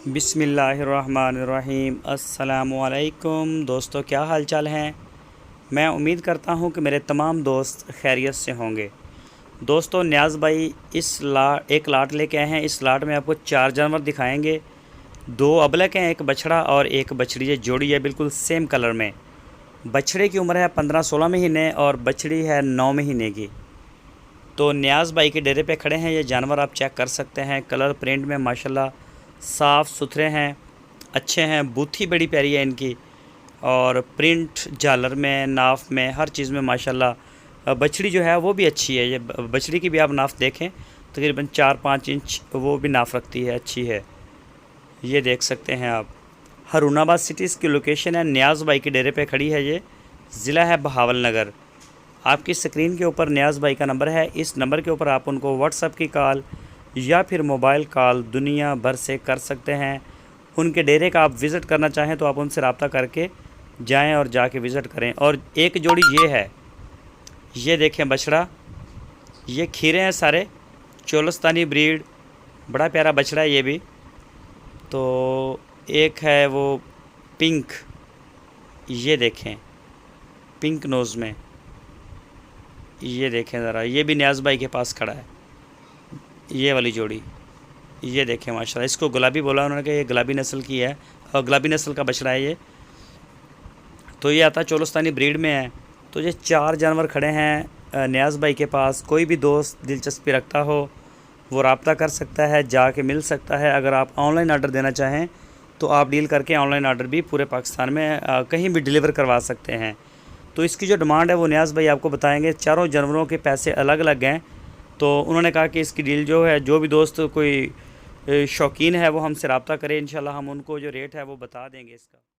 बिस्मिल्लाहिर्रहमानिर्रहीम। अस्सलामुअलैकुम दोस्तों, क्या हाल चाल हैं। मैं उम्मीद करता हूं कि मेरे तमाम दोस्त खैरियत से होंगे। दोस्तों, न्याज़ भाई एक लाट लेके आए हैं। इस लाट में आपको 4 जानवर दिखाएंगे। 2 अबलक हैं, एक बछड़ा और एक बछड़ी है। जोड़ी है बिल्कुल सेम कलर में। बछड़े की उम्र है 15-16 महीने और बछड़ी है 9 महीने की। तो न्याज़ भाई के डेरे पे खड़े हैं। ये जानवर आप चेक कर सकते हैं। कलर प्रिंट में माशाल्लाह साफ़ सुथरे हैं, अच्छे हैं। बूथी बड़ी प्यारी है इनकी और प्रिंट झालर में, नाफ में, हर चीज़ में माशाल्लाह। बछड़ी जो है वो भी अच्छी है। ये बछड़ी की भी आप नाफ देखें, तकरीबन 4-5 इंच वो भी नाफ रखती है, अच्छी है। ये देख सकते हैं आप। हरूनाबाद सिटीज़ की लोकेशन है। न्याज़ भाई के डेरे पे खड़ी है। ये ज़िला है बहावल नगर। आपकी स्क्रीन के ऊपर न्याज़ भाई का नंबर है। इस नंबर के ऊपर आप उनको व्हाट्सएप की कॉल या फिर मोबाइल कॉल दुनिया भर से कर सकते हैं। उनके डेरे का आप विज़िट करना चाहें तो आप उनसे रब्ता करके जाएं और जाके विज़िट करें। और एक जोड़ी ये है, ये देखें बछड़ा, ये खीरे हैं सारे, चोलस्तानी ब्रीड, बड़ा प्यारा बछड़ा है ये भी। तो एक है वो पिंक, ये देखें पिंक नोज़ में, ये देखें ज़रा, ये भी न्याज़ भाई के पास खड़ा है। ये वाली जोड़ी ये देखें माशाल्लाह। इसको गुलाबी बोला उन्होंने कि ये गुलाबी नस्ल की है और गुलाबी नस्ल का बछड़ा है ये। तो ये आता है चोलस्तानी ब्रीड में है। तो ये 4 जानवर खड़े हैं न्याज़ भाई के पास। कोई भी दोस्त दिलचस्पी रखता हो वो रब्ता कर सकता है, जाके मिल सकता है। अगर आप ऑनलाइन आर्डर देना चाहें तो आप डील करके ऑनलाइन आर्डर भी पूरे पाकिस्तान में कहीं भी डिलीवर करवा सकते हैं। तो इसकी जो डिमांड है वो न्याज़ भाई आपको बताएंगे। चारों जानवरों के पैसे अलग अलग हैं। तो उन्होंने कहा कि इसकी डील जो है, जो भी दोस्त कोई शौकीन है वो हमसे रब्ता करे, इंशाल्लाह हम उनको जो रेट है वो बता देंगे इसका।